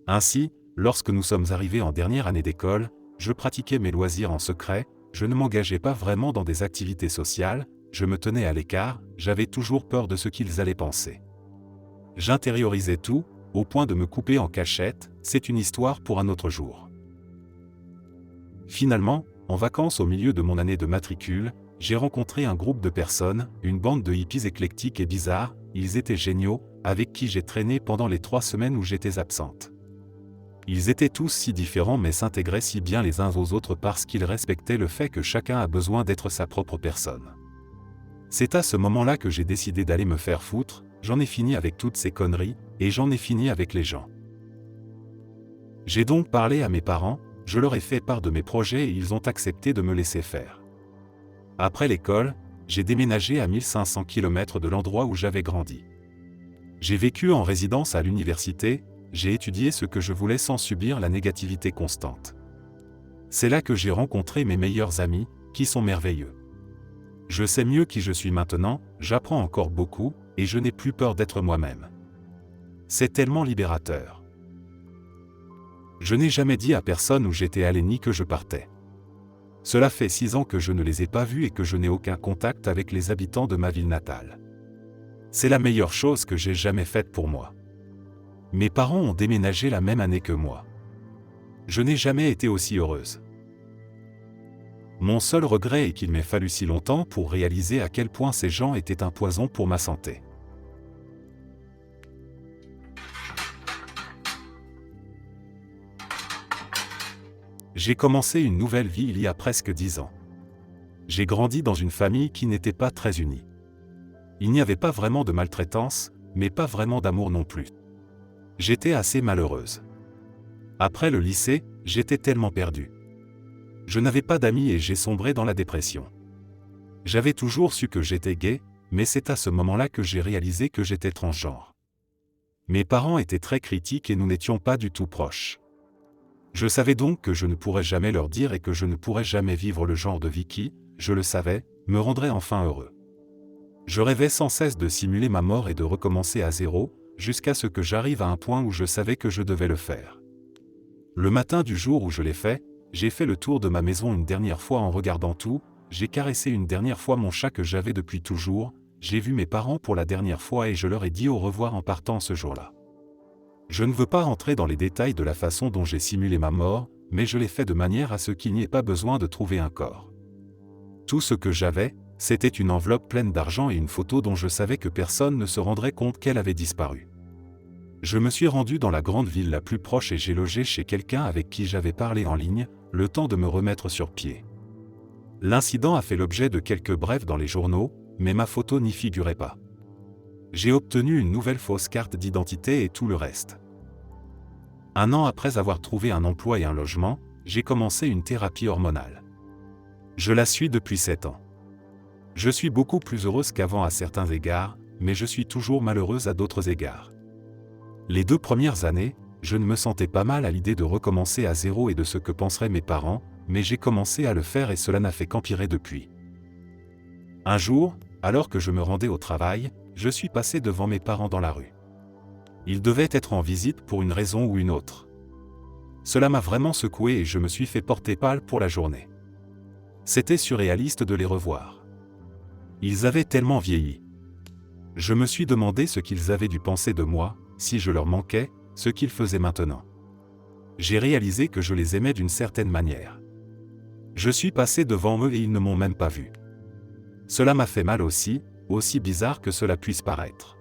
Ainsi, lorsque nous sommes arrivés en dernière année d'école, je pratiquais mes loisirs en secret, je ne m'engageais pas vraiment dans des activités sociales, je me tenais à l'écart, j'avais toujours peur de ce qu'ils allaient penser. J'intériorisais tout, au point de me couper en cachette, c'est une histoire pour un autre jour. Finalement, en vacances au milieu de mon année de matricule, j'ai rencontré un groupe de personnes, une bande de hippies éclectiques et bizarres, ils étaient géniaux, avec qui j'ai traîné pendant les 3 semaines où j'étais absente. Ils étaient tous si différents mais s'intégraient si bien les uns aux autres parce qu'ils respectaient le fait que chacun a besoin d'être sa propre personne. C'est à ce moment-là que j'ai décidé d'aller me faire foutre, j'en ai fini avec toutes ces conneries, et j'en ai fini avec les gens. J'ai donc parlé à mes parents, je leur ai fait part de mes projets et ils ont accepté de me laisser faire. Après l'école, j'ai déménagé à 1500 km de l'endroit où j'avais grandi. J'ai vécu en résidence à l'université, j'ai étudié ce que je voulais sans subir la négativité constante. C'est là que j'ai rencontré mes meilleurs amis, qui sont merveilleux. Je sais mieux qui je suis maintenant, j'apprends encore beaucoup, et je n'ai plus peur d'être moi-même. C'est tellement libérateur. Je n'ai jamais dit à personne où j'étais allé ni que je partais. Cela fait 6 ans que je ne les ai pas vus et que je n'ai aucun contact avec les habitants de ma ville natale. C'est la meilleure chose que j'ai jamais faite pour moi. Mes parents ont déménagé la même année que moi. Je n'ai jamais été aussi heureuse. Mon seul regret est qu'il m'ait fallu si longtemps pour réaliser à quel point ces gens étaient un poison pour ma santé. J'ai commencé une nouvelle vie il y a presque 10 ans. J'ai grandi dans une famille qui n'était pas très unie. Il n'y avait pas vraiment de maltraitance, mais pas vraiment d'amour non plus. J'étais assez malheureuse. Après le lycée, j'étais tellement perdue. Je n'avais pas d'amis et j'ai sombré dans la dépression. J'avais toujours su que j'étais gay, mais c'est à ce moment-là que j'ai réalisé que j'étais transgenre. Mes parents étaient très critiques et nous n'étions pas du tout proches. Je savais donc que je ne pourrais jamais leur dire et que je ne pourrais jamais vivre le genre de vie qui, je le savais, me rendrait enfin heureux. Je rêvais sans cesse de simuler ma mort et de recommencer à zéro, jusqu'à ce que j'arrive à un point où je savais que je devais le faire. Le matin du jour où je l'ai fait, j'ai fait le tour de ma maison une dernière fois en regardant tout, j'ai caressé une dernière fois mon chat que j'avais depuis toujours, j'ai vu mes parents pour la dernière fois et je leur ai dit au revoir en partant ce jour-là. Je ne veux pas rentrer dans les détails de la façon dont j'ai simulé ma mort, mais je l'ai fait de manière à ce qu'il n'y ait pas besoin de trouver un corps. Tout ce que j'avais, c'était une enveloppe pleine d'argent et une photo dont je savais que personne ne se rendrait compte qu'elle avait disparu. Je me suis rendu dans la grande ville la plus proche et j'ai logé chez quelqu'un avec qui j'avais parlé en ligne, le temps de me remettre sur pied. L'incident a fait l'objet de quelques brèves dans les journaux, mais ma photo n'y figurait pas. J'ai obtenu une nouvelle fausse carte d'identité et tout le reste. 1 an après avoir trouvé un emploi et un logement, j'ai commencé une thérapie hormonale. Je la suis depuis 7 ans. Je suis beaucoup plus heureuse qu'avant à certains égards, mais je suis toujours malheureuse à d'autres égards. Les 2 premières années, je ne me sentais pas mal à l'idée de recommencer à zéro et de ce que penseraient mes parents, mais j'ai commencé à le faire et cela n'a fait qu'empirer depuis. Un jour, alors que je me rendais au travail, je suis passé devant mes parents dans la rue. Ils devaient être en visite pour une raison ou une autre. Cela m'a vraiment secoué et je me suis fait porter pâle pour la journée. C'était surréaliste de les revoir. Ils avaient tellement vieilli. Je me suis demandé ce qu'ils avaient dû penser de moi, si je leur manquais, ce qu'ils faisaient maintenant. J'ai réalisé que je les aimais d'une certaine manière. Je suis passé devant eux et ils ne m'ont même pas vu. Cela m'a fait mal aussi bizarre que cela puisse paraître.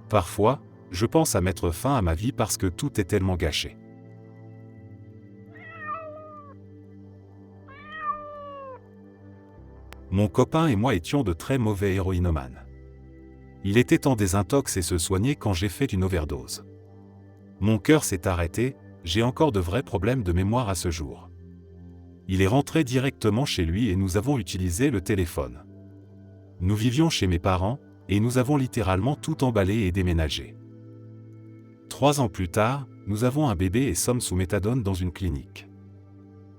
Parfois, je pense à mettre fin à ma vie parce que tout est tellement gâché. Mon copain et moi étions de très mauvais héroïnomanes. Il était en désintox et se soignait quand j'ai fait une overdose. Mon cœur s'est arrêté, j'ai encore de vrais problèmes de mémoire à ce jour. Il est rentré directement chez lui et nous avons utilisé le téléphone. Nous vivions chez mes parents, et nous avons littéralement tout emballé et déménagé. 3 ans plus tard, nous avons un bébé et sommes sous méthadone dans une clinique.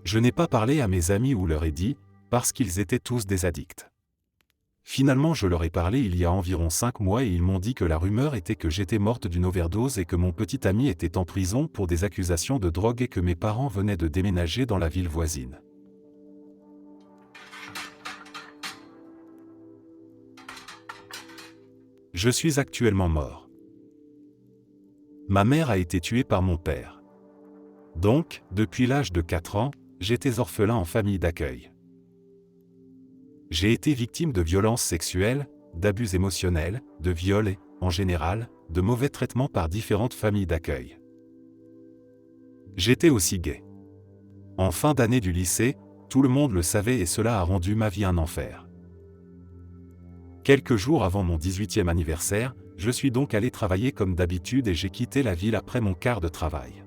Je n'ai pas parlé à mes amis ou leur ai dit, parce qu'ils étaient tous des addicts. Finalement je leur ai parlé il y a environ 5 mois et ils m'ont dit que la rumeur était que j'étais morte d'une overdose et que mon petit ami était en prison pour des accusations de drogue et que mes parents venaient de déménager dans la ville voisine. Je suis actuellement mort. Ma mère a été tuée par mon père. Donc, depuis l'âge de 4 ans, j'étais orphelin en famille d'accueil. J'ai été victime de violences sexuelles, d'abus émotionnels, de viols et, en général, de mauvais traitements par différentes familles d'accueil. J'étais aussi gay. En fin d'année du lycée, tout le monde le savait et cela a rendu ma vie un enfer. Quelques jours avant mon 18e anniversaire, je suis donc allé travailler comme d'habitude et j'ai quitté la ville après mon quart de travail.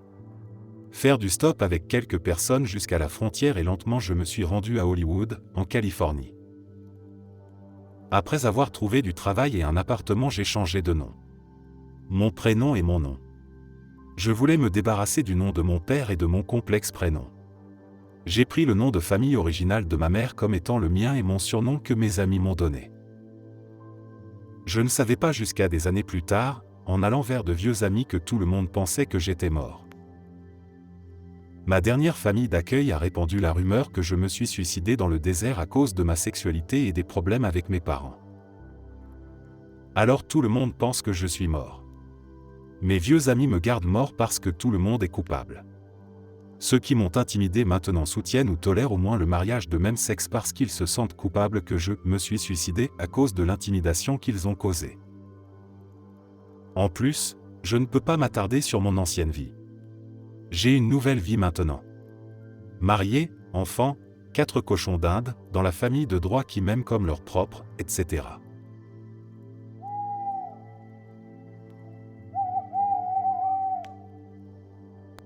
Faire du stop avec quelques personnes jusqu'à la frontière et lentement je me suis rendu à Hollywood, en Californie. Après avoir trouvé du travail et un appartement, j'ai changé de nom. Mon prénom et mon nom. Je voulais me débarrasser du nom de mon père et de mon complexe prénom. J'ai pris le nom de famille original de ma mère comme étant le mien et mon surnom que mes amis m'ont donné. Je ne savais pas jusqu'à des années plus tard, en allant vers de vieux amis, que tout le monde pensait que j'étais mort. Ma dernière famille d'accueil a répandu la rumeur que je me suis suicidé dans le désert à cause de ma sexualité et des problèmes avec mes parents. Alors tout le monde pense que je suis mort. Mes vieux amis me gardent mort parce que tout le monde est coupable. Ceux qui m'ont intimidé maintenant soutiennent ou tolèrent au moins le mariage de même sexe parce qu'ils se sentent coupables que je me suis suicidé à cause de l'intimidation qu'ils ont causée. En plus, je ne peux pas m'attarder sur mon ancienne vie. J'ai une nouvelle vie maintenant. Marié, enfant, 4 cochons d'Inde, dans la famille de droit qui m'aiment comme leur propre, etc.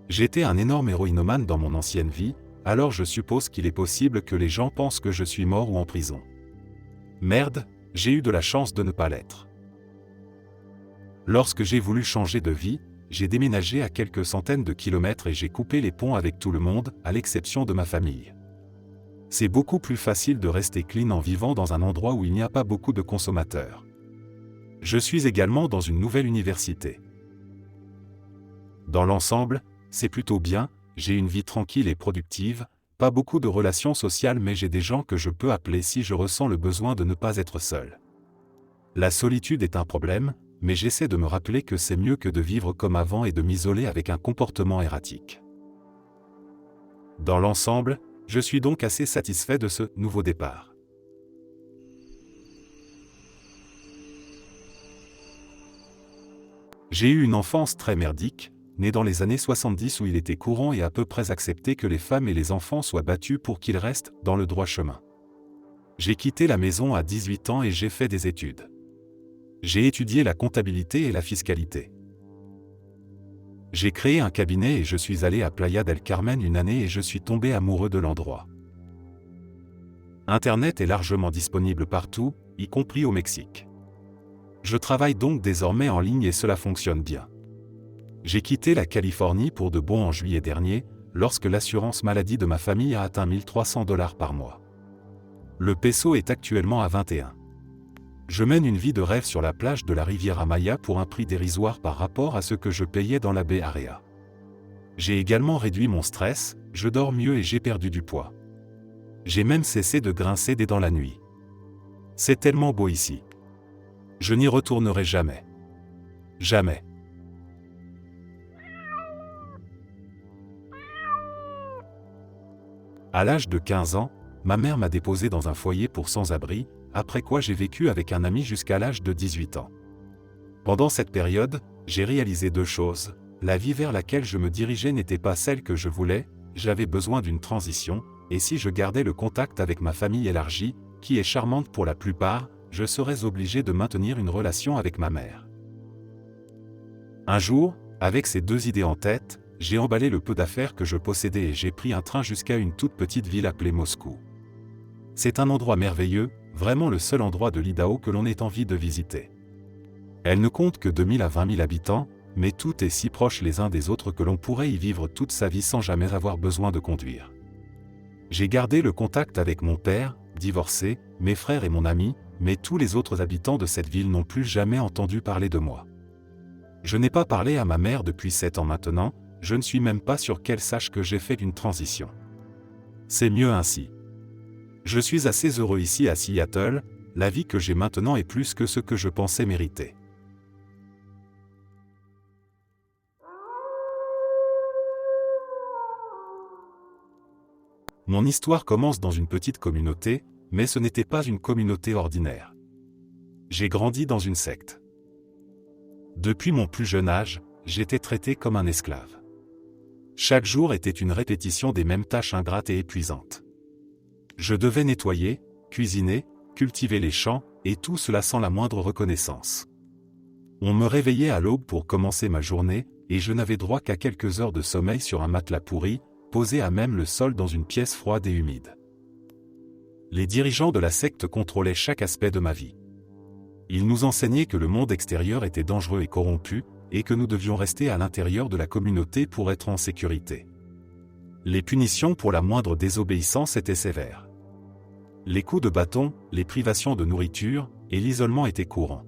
J'étais un énorme héroïnomane dans mon ancienne vie, alors je suppose qu'il est possible que les gens pensent que je suis mort ou en prison. Merde, j'ai eu de la chance de ne pas l'être. Lorsque j'ai voulu changer de vie, j'ai déménagé à quelques centaines de kilomètres et j'ai coupé les ponts avec tout le monde, à l'exception de ma famille. C'est beaucoup plus facile de rester clean en vivant dans un endroit où il n'y a pas beaucoup de consommateurs. Je suis également dans une nouvelle université. Dans l'ensemble, c'est plutôt bien, j'ai une vie tranquille et productive, pas beaucoup de relations sociales mais j'ai des gens que je peux appeler si je ressens le besoin de ne pas être seul. La solitude est un problème, mais j'essaie de me rappeler que c'est mieux que de vivre comme avant et de m'isoler avec un comportement erratique. Dans l'ensemble, je suis donc assez satisfait de ce nouveau départ. J'ai eu une enfance très merdique, né dans les années 70 où il était courant et à peu près accepté que les femmes et les enfants soient battus pour qu'ils restent dans le droit chemin. J'ai quitté la maison à 18 ans et j'ai fait des études. J'ai étudié la comptabilité et la fiscalité. J'ai créé un cabinet et je suis allé à Playa del Carmen une année et je suis tombé amoureux de l'endroit. Internet est largement disponible partout, y compris au Mexique. Je travaille donc désormais en ligne et cela fonctionne bien. J'ai quitté la Californie pour de bon en juillet dernier, lorsque l'assurance maladie de ma famille a atteint 1 300 $ par mois. Le peso est actuellement à 21. Je mène une vie de rêve sur la plage de la Riviera Maya pour un prix dérisoire par rapport à ce que je payais dans la Bay Area. J'ai également réduit mon stress, je dors mieux et j'ai perdu du poids. J'ai même cessé de grincer des dents la nuit. C'est tellement beau ici. Je n'y retournerai jamais. Jamais. À l'âge de 15 ans, ma mère m'a déposé dans un foyer pour sans-abri, après quoi j'ai vécu avec un ami jusqu'à l'âge de 18 ans. Pendant cette période, j'ai réalisé deux choses. La vie vers laquelle je me dirigeais n'était pas celle que je voulais, j'avais besoin d'une transition, et si je gardais le contact avec ma famille élargie, qui est charmante pour la plupart, je serais obligé de maintenir une relation avec ma mère. Un jour, avec ces deux idées en tête, j'ai emballé le peu d'affaires que je possédais et j'ai pris un train jusqu'à une toute petite ville appelée Moscou. C'est un endroit merveilleux, vraiment le seul endroit de l'Idaho que l'on ait envie de visiter. Elle ne compte que 2000 à 20 000 habitants, mais tout est si proche les uns des autres que l'on pourrait y vivre toute sa vie sans jamais avoir besoin de conduire. J'ai gardé le contact avec mon père, divorcé, mes frères et mon ami, mais tous les autres habitants de cette ville n'ont plus jamais entendu parler de moi. Je n'ai pas parlé à ma mère depuis 7 ans maintenant, je ne suis même pas sûr qu'elle sache que j'ai fait une transition. C'est mieux ainsi. Je suis assez heureux ici à Seattle, la vie que j'ai maintenant est plus que ce que je pensais mériter. Mon histoire commence dans une petite communauté, mais ce n'était pas une communauté ordinaire. J'ai grandi dans une secte. Depuis mon plus jeune âge, j'étais traité comme un esclave. Chaque jour était une répétition des mêmes tâches ingrates et épuisantes. Je devais nettoyer, cuisiner, cultiver les champs, et tout cela sans la moindre reconnaissance. On me réveillait à l'aube pour commencer ma journée, et je n'avais droit qu'à quelques heures de sommeil sur un matelas pourri, posé à même le sol dans une pièce froide et humide. Les dirigeants de la secte contrôlaient chaque aspect de ma vie. Ils nous enseignaient que le monde extérieur était dangereux et corrompu, et que nous devions rester à l'intérieur de la communauté pour être en sécurité. Les punitions pour la moindre désobéissance étaient sévères. Les coups de bâton, les privations de nourriture, et l'isolement étaient courants.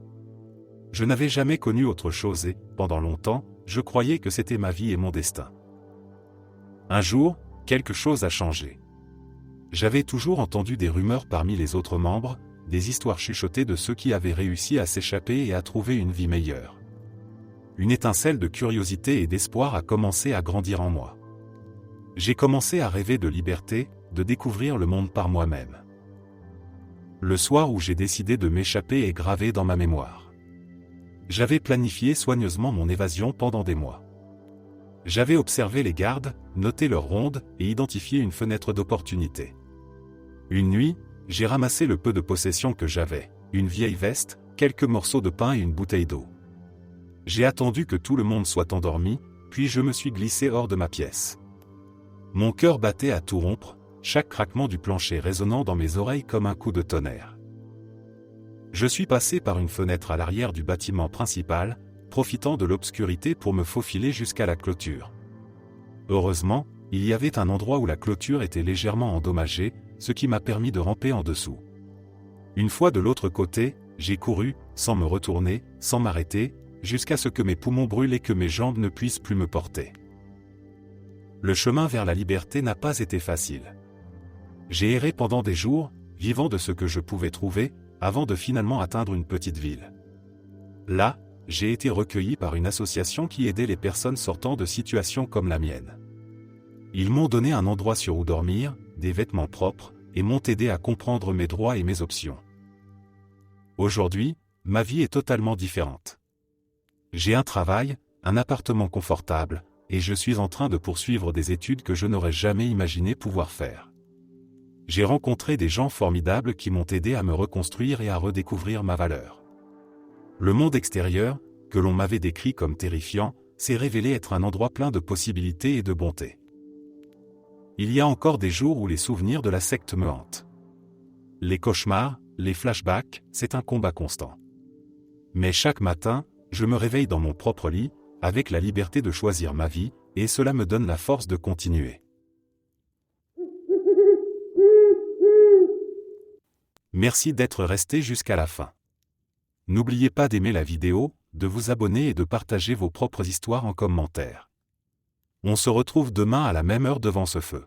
Je n'avais jamais connu autre chose et, pendant longtemps, je croyais que c'était ma vie et mon destin. Un jour, quelque chose a changé. J'avais toujours entendu des rumeurs parmi les autres membres, des histoires chuchotées de ceux qui avaient réussi à s'échapper et à trouver une vie meilleure. Une étincelle de curiosité et d'espoir a commencé à grandir en moi. J'ai commencé à rêver de liberté, de découvrir le monde par moi-même. Le soir où j'ai décidé de m'échapper est gravé dans ma mémoire. J'avais planifié soigneusement mon évasion pendant des mois. J'avais observé les gardes, noté leurs rondes et identifié une fenêtre d'opportunité. Une nuit, j'ai ramassé le peu de possessions que j'avais, une vieille veste, quelques morceaux de pain et une bouteille d'eau. J'ai attendu que tout le monde soit endormi, puis je me suis glissé hors de ma pièce. Mon cœur battait à tout rompre, chaque craquement du plancher résonnant dans mes oreilles comme un coup de tonnerre. Je suis passé par une fenêtre à l'arrière du bâtiment principal, profitant de l'obscurité pour me faufiler jusqu'à la clôture. Heureusement, il y avait un endroit où la clôture était légèrement endommagée, ce qui m'a permis de ramper en dessous. Une fois de l'autre côté, j'ai couru, sans me retourner, sans m'arrêter, jusqu'à ce que mes poumons brûlent et que mes jambes ne puissent plus me porter. Le chemin vers la liberté n'a pas été facile. J'ai erré pendant des jours, vivant de ce que je pouvais trouver, avant de finalement atteindre une petite ville. Là, j'ai été recueilli par une association qui aidait les personnes sortant de situations comme la mienne. Ils m'ont donné un endroit sur où dormir, des vêtements propres, et m'ont aidé à comprendre mes droits et mes options. Aujourd'hui, ma vie est totalement différente. J'ai un travail, un appartement confortable, et je suis en train de poursuivre des études que je n'aurais jamais imaginé pouvoir faire. J'ai rencontré des gens formidables qui m'ont aidé à me reconstruire et à redécouvrir ma valeur. Le monde extérieur, que l'on m'avait décrit comme terrifiant, s'est révélé être un endroit plein de possibilités et de bonté. Il y a encore des jours où les souvenirs de la secte me hantent. Les cauchemars, les flashbacks, c'est un combat constant. Mais chaque matin, je me réveille dans mon propre lit, avec la liberté de choisir ma vie, et cela me donne la force de continuer. Merci d'être resté jusqu'à la fin. N'oubliez pas d'aimer la vidéo, de vous abonner et de partager vos propres histoires en commentaire. On se retrouve demain à la même heure devant ce feu.